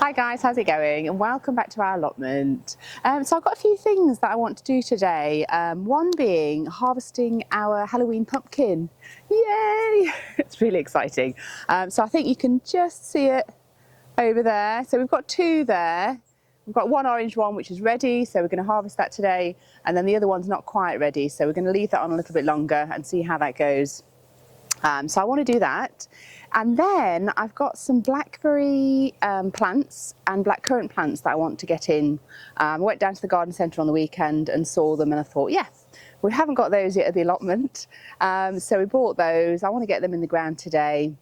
Hi guys, how's it going? And welcome back to our allotment. So I've got a few things that I want to do today. One being harvesting our Halloween pumpkin. Yay! It's really exciting. So I think you can just see it over there. So we've got two there. We've got one orange one which is ready, so we're going to harvest that today, and then the other one's not quite ready, so we're going to leave that on a little bit longer and see how that goes. So I want to do that, and then I've got some blackberry plants and blackcurrant plants that I want to get in. I went down to the garden centre on the weekend and saw them, and I thought, yeah, we haven't got those yet at the allotment, so we bought those. I want to get them in the ground today.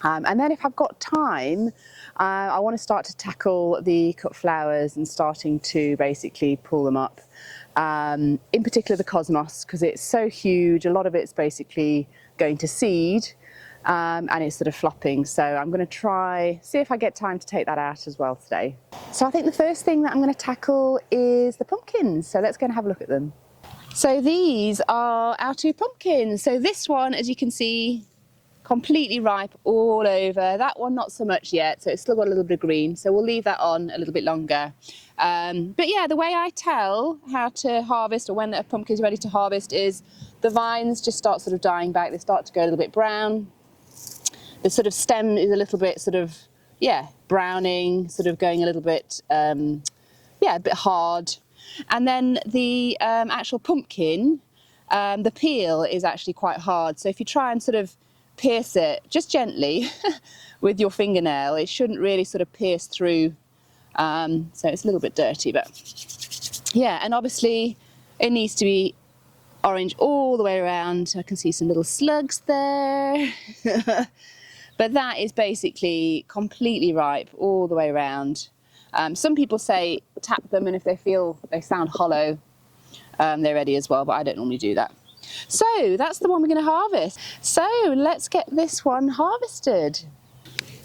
And then if I've got time, I want to start to tackle the cut flowers and starting to basically pull them up. In particular the cosmos, because it's so huge, a lot of it's basically going to seed and it's sort of flopping. So I'm going to try, see if I get time to take that out as well today. So I think the first thing that I'm going to tackle is the pumpkins. So let's go and have a look at them. So these are our two pumpkins. So this one, as you can see, completely ripe all over. That one not so much yet, so it's still got a little bit of green, so we'll leave that on a little bit longer. But yeah, the way I tell how to harvest or when a pumpkin is ready to harvest is the vines just start sort of dying back. They start to go a little bit brown. The sort of stem is a little bit sort of, yeah, browning, sort of going a little bit, yeah, a bit hard. And then the actual pumpkin, the peel is actually quite hard. So if you try and sort of pierce it just gently with your fingernail, it shouldn't really sort of pierce through, so it's a little bit dirty, but yeah. And obviously it needs to be orange all the way around. I can see some little slugs there but that is basically completely ripe all the way around. Some people say tap them, and if they feel they sound hollow, they're ready as well, but I don't normally do that. So that's the one we're going to harvest. So let's get this one harvested.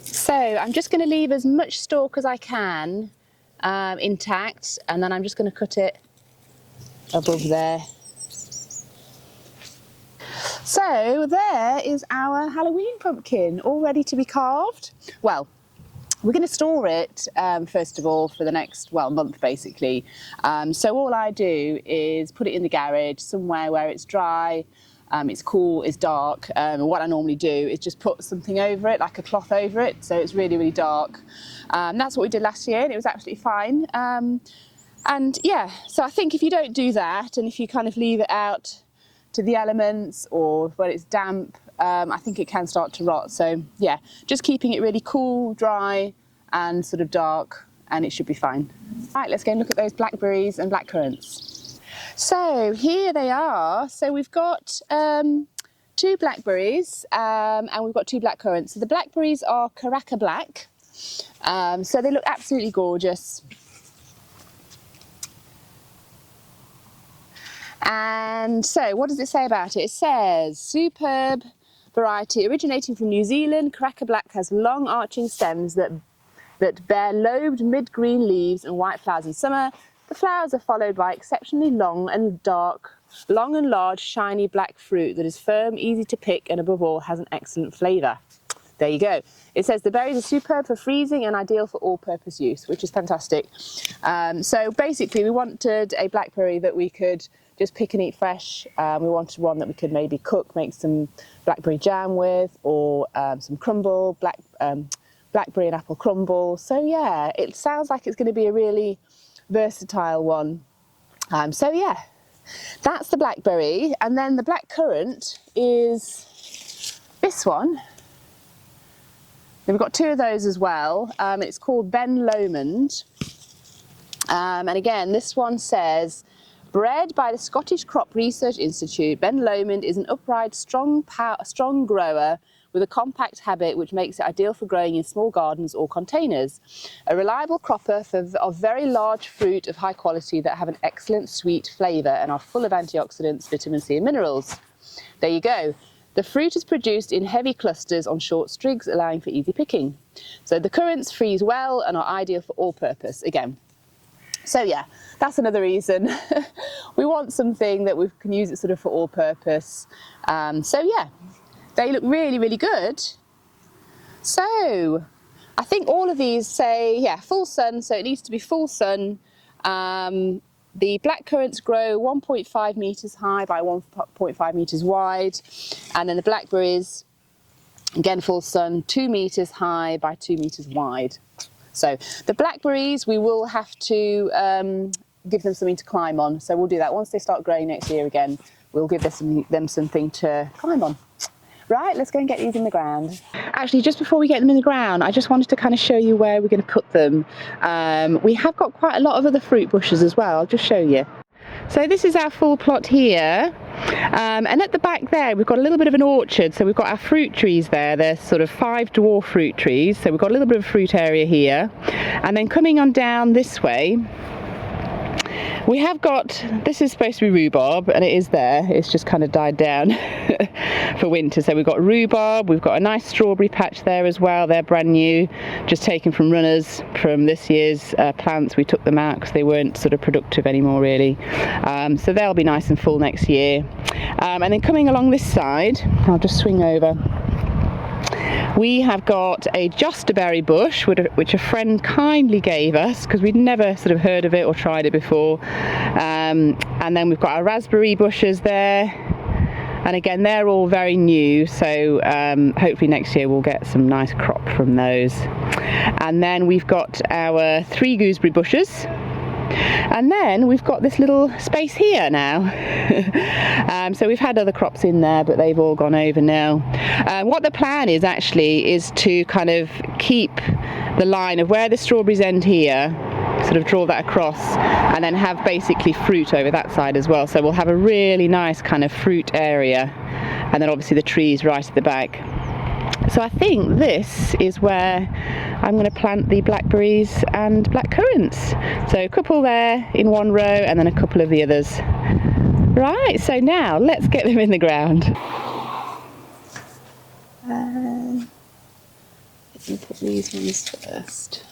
So I'm just going to leave as much stalk as I can intact, and then I'm just going to cut it above there. So there is our Halloween pumpkin all ready to be carved. Well, we're going to store it first of all for the next, well, month basically. So all I do is put it in the garage somewhere where it's dry, it's cool, it's dark. What I normally do is just put something over it, like a cloth over it, so it's really, really dark. That's what we did last year, and it was absolutely fine. And yeah, so I think if you don't do that, and if you kind of leave it out to the elements or where it's damp, I think it can start to rot. So yeah, just keeping it really cool, dry and sort of dark, and it should be fine. Right, let's go and look at those blackberries and blackcurrants. So here they are. So we've got two blackberries and we've got two blackcurrants. So the blackberries are Caraca Black. So they look absolutely gorgeous. And so what does it say about it? It says, superb variety originating from New Zealand, Caraca Black has long arching stems that bear lobed mid-green leaves and white flowers in summer. The flowers are followed by exceptionally long and large, shiny black fruit that is firm, easy to pick, and above all has an excellent flavour. There you go. It says the berries are superb for freezing and ideal for all-purpose use, which is fantastic. So basically we wanted a blackberry that we could just pick and eat fresh. We wanted one that we could maybe cook, make some blackberry jam with, or some crumble, blackberry and apple crumble. So yeah, it sounds like it's going to be a really versatile one. So yeah, that's the blackberry. And then the blackcurrant is this one. We've got two of those as well. It's called Ben Lomond. And again, this one says, bred by the Scottish Crop Research Institute, Ben Lomond is an upright, strong grower with a compact habit which makes it ideal for growing in small gardens or containers. A reliable cropper of very large fruit of high quality that have an excellent sweet flavour and are full of antioxidants, vitamin C and minerals. There you go. The fruit is produced in heavy clusters on short strigs, allowing for easy picking. So the currants freeze well and are ideal for all purpose again. So yeah, that's another reason. We want something that we can use it sort of for all purpose. So yeah, they look really, really good. So I think all of these say, yeah, full sun, so it needs to be full sun. The blackcurrants grow 1.5 metres high by 1.5 metres wide, and then the blackberries, again full sun, 2 metres high by 2 metres wide. So the blackberries, we will have to give them something to climb on, so we'll do that once they start growing next year again. We'll give them something to climb on. Right, let's go and get these in the ground. Actually, just before we get them in the ground, I just wanted to kind of show you where we're going to put them. We have got quite a lot of other fruit bushes as well. I'll just show you. So this is our full plot here. And at the back there, we've got a little bit of an orchard. So we've got our fruit trees there. There's sort of 5 dwarf fruit trees. So we've got a little bit of fruit area here. And then coming on down this way, we have got, this is supposed to be rhubarb, and it is there, it's just kind of died down for winter. So we've got rhubarb, we've got a nice strawberry patch there as well, they're brand new, just taken from runners from this year's plants. We took them out because they weren't sort of productive anymore really. So they'll be nice and full next year. And then coming along this side, I'll just swing over. We have got a jostaberry bush, which a friend kindly gave us because we'd never sort of heard of it or tried it before. And then we've got our raspberry bushes there. And again, they're all very new, so hopefully next year we'll get some nice crop from those. And then we've got our 3 gooseberry bushes. And then we've got this little space here now. So we've had other crops in there, but they've all gone over now. What the plan is actually is to kind of keep the line of where the strawberries end here, sort of draw that across, and then have basically fruit over that side as well. So we'll have a really nice kind of fruit area, and then obviously the trees right at the back. So I think this is where I'm going to plant the blackberries and blackcurrants. So a couple there in one row and then a couple of the others. Right, so now let's get them in the ground. Let me put these ones first.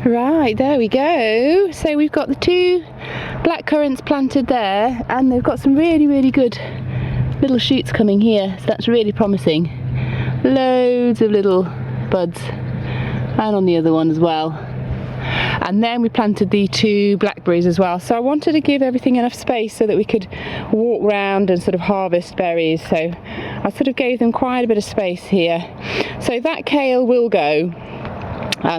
Right, there we go. So we've got the 2 blackcurrants planted there, and they've got some really good little shoots coming here, so that's really promising. Loads of little buds, and on the other one as well. And then we planted the 2 blackberries as well, so I wanted to give everything enough space so that we could walk round and sort of harvest berries, so I sort of gave them quite a bit of space here. So that kale will go,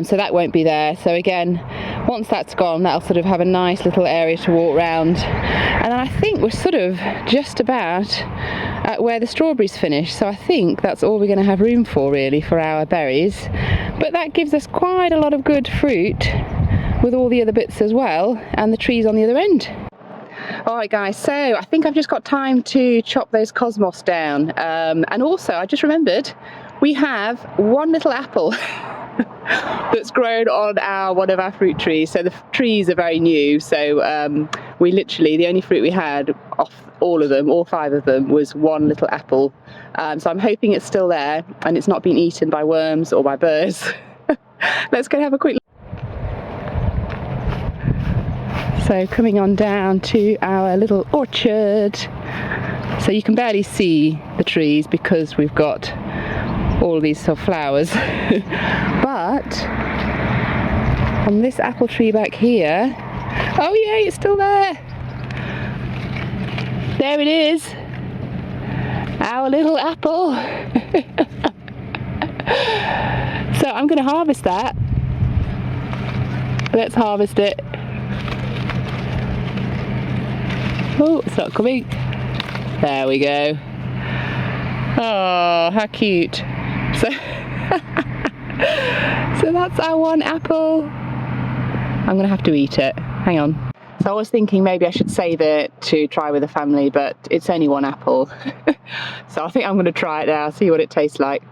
so that won't be there. So again, once that's gone, that'll sort of have a nice little area to walk around. And then I think we're sort of just about at where the strawberries finish, so I think that's all we're going to have room for really for our berries. But that gives us quite a lot of good fruit with all the other bits as well, and the trees on the other end. Alright guys, so I think I've just got time to chop those cosmos down, and also I just remembered we have one little apple that's grown on one of our fruit trees. So the trees are very new, so we literally, the only fruit we had off all of them, all 5 of them, was one little apple. So I'm hoping it's still there and it's not been eaten by worms or by birds. Let's go have a quick look. So coming on down to our little orchard. So you can barely see the trees because we've got all these sort of flowers. But on this apple tree back here, oh yay, it's still there. There it is, our little apple. So I'm going to harvest that. Let's harvest it. Oh, it's not coming. There we go. Oh, how cute. So, so that's our one apple. I'm gonna have to eat it. Hang on. So I was thinking maybe I should save it to try with the family, but it's only one apple. So I think I'm gonna try it now, see what it tastes like.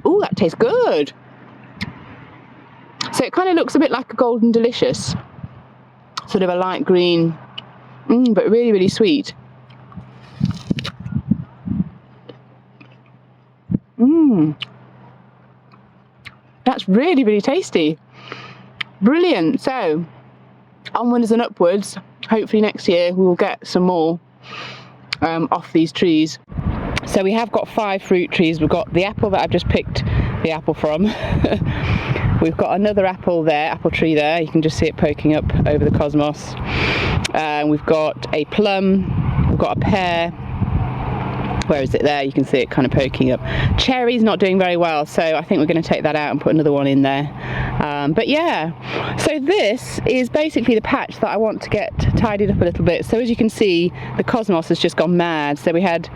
Oh, that tastes good. So it kind of looks a bit like a golden delicious, sort of a light green, but really sweet. That's really tasty. Brilliant. So onwards and upwards, hopefully next year we will get some more off these trees. So we have got 5 fruit trees. We've got the apple that I've just picked the apple from. We've got another apple there, apple tree there. You can just see it poking up over the cosmos. We've got a plum. We've got a pear. Where is it there? You can see it kind of poking up. Cherry's not doing very well, so I think we're going to take that out and put another one in there. But yeah, so this is basically the patch that I want to get tidied up a little bit. So as you can see, the cosmos has just gone mad. So we had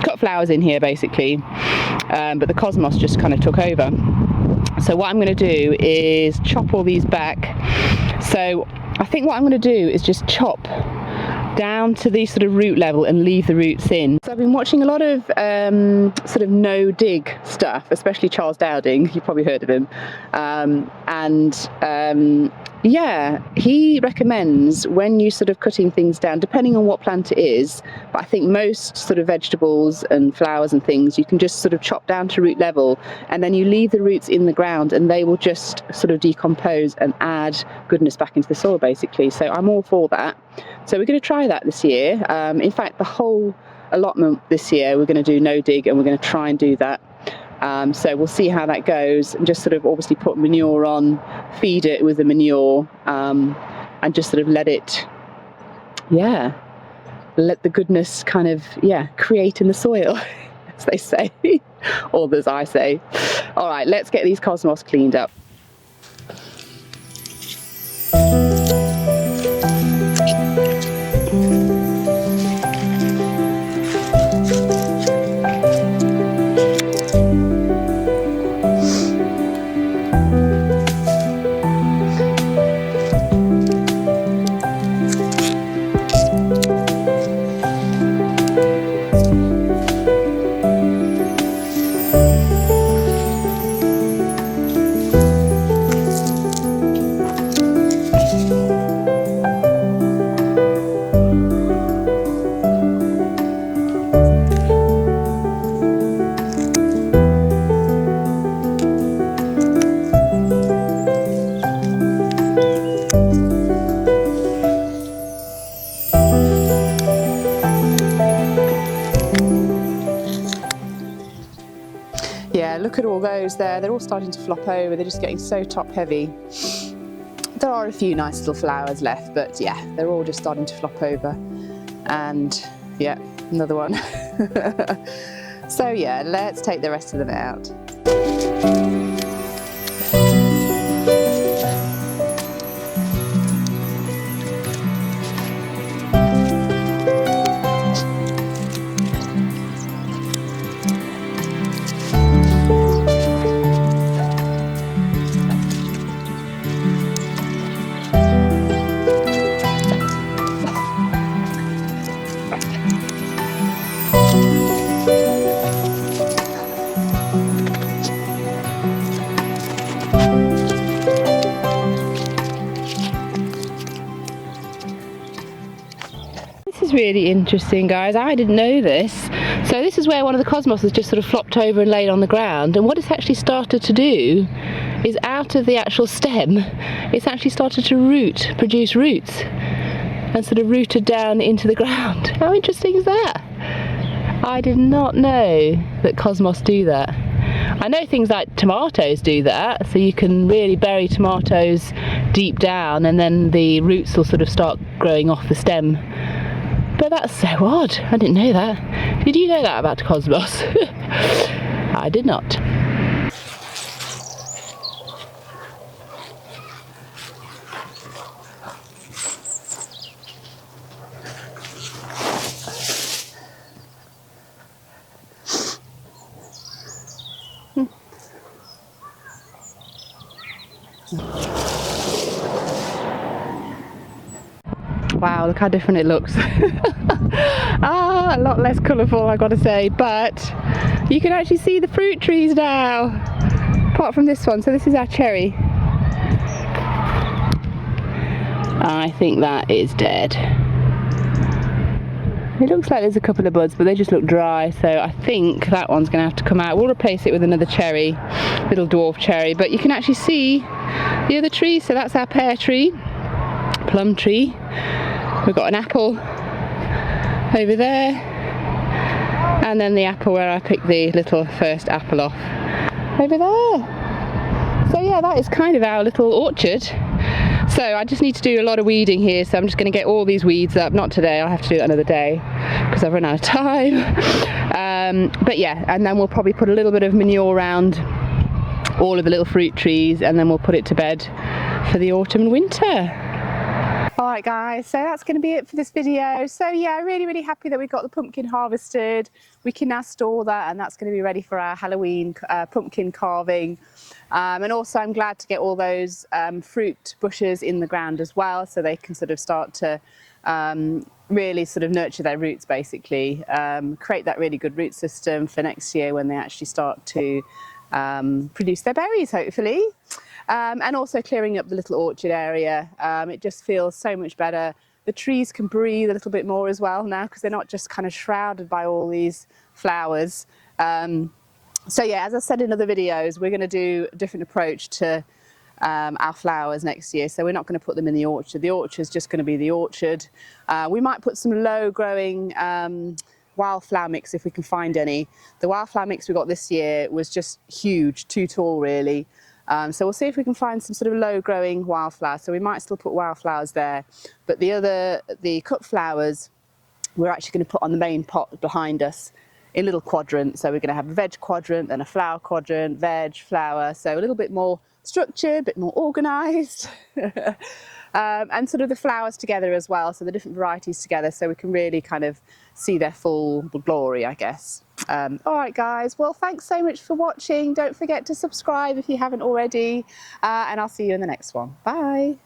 cut flowers in here basically, but the cosmos just kind of took over. So what I'm going to do is chop all these back. So I think what I'm going to do is just chop down to the sort of root level and leave the roots in. So I've been watching a lot of sort of no dig stuff, especially Charles Dowding. You've probably heard of him. Yeah, he recommends when you sort of cutting things down, depending on what plant it is, but I think most sort of vegetables and flowers and things, you can just sort of chop down to root level, and then you leave the roots in the ground and they will just sort of decompose and add goodness back into the soil basically. So I'm all for that. So we're going to try that this year. In fact, the whole allotment this year we're going to do no dig, and we're going to try and do that. So we'll see how that goes, and just sort of obviously put manure on, feed it with the manure, and just sort of let it, let the goodness kind of, create in the soil, as they say, or as I say. All right, let's get these cosmos cleaned up. look at all those there, they're all starting to flop over, they're just getting so top heavy. There are a few nice little flowers left, but yeah, they're all just starting to flop over. And yeah, another one. So yeah, let's take the rest of them out. This is really interesting, guys. I didn't know this. So this is where one of the cosmos has just sort of flopped over and laid on the ground, and what it's actually started to do is, out of the actual stem, it's actually started to produce roots, and sort of rooted down into the ground. How interesting is that? I did not know that cosmos do that. I know things like tomatoes do that, so you can really bury tomatoes deep down and then the roots will sort of start growing off the stem. But that's so odd. I didn't know that. Did you know that about cosmos? I did not. Wow, look how different it looks. A lot less colourful, I've got to say, but you can actually see the fruit trees now, apart from this one. So this is our cherry. I think that is dead. It looks like there's a couple of buds, but they just look dry, so I think that one's going to have to come out. We'll replace it with another cherry, little dwarf cherry, but you can actually see the other tree. So that's our pear tree, plum tree. We've got an apple over there, and then the apple where I picked the little first apple off over there. So yeah, that is kind of our little orchard. So I just need to do a lot of weeding here, so I'm just going to get all these weeds up. Not today, I'll have to do it another day because I've run out of time. But yeah, and then we'll probably put a little bit of manure around all of the little fruit trees, and then we'll put it to bed for the autumn and winter. Alright guys, so that's going to be it for this video. So yeah, really happy that we got the pumpkin harvested. We can now store that, and that's going to be ready for our Halloween pumpkin carving. And also I'm glad to get all those fruit bushes in the ground as well, so they can sort of start to really sort of nurture their roots, basically. Create that really good root system for next year when they actually start to produce their berries, hopefully. And also clearing up the little orchard area. It just feels so much better. The trees can breathe a little bit more as well now, because they're not just kind of shrouded by all these flowers. So yeah, as I said in other videos, we're going to do a different approach to our flowers next year. So we're not going to put them in the orchard. The orchard's just going to be the orchard. We might put some low growing wildflower mix if we can find any. The wildflower mix we got this year was just huge, too tall really. So we'll see if we can find some sort of low growing wildflowers. So we might still put wildflowers there, but the cut flowers we're actually going to put on the main pot behind us in little quadrants. So we're going to have a veg quadrant, then a flower quadrant, veg, flower. So a little bit more structured, a bit more organised. And sort of the flowers together as well, so the different varieties together, so we can really kind of see their full glory, I guess. Alright guys, well thanks so much for watching. Don't forget to subscribe if you haven't already, and I'll see you in the next one. Bye!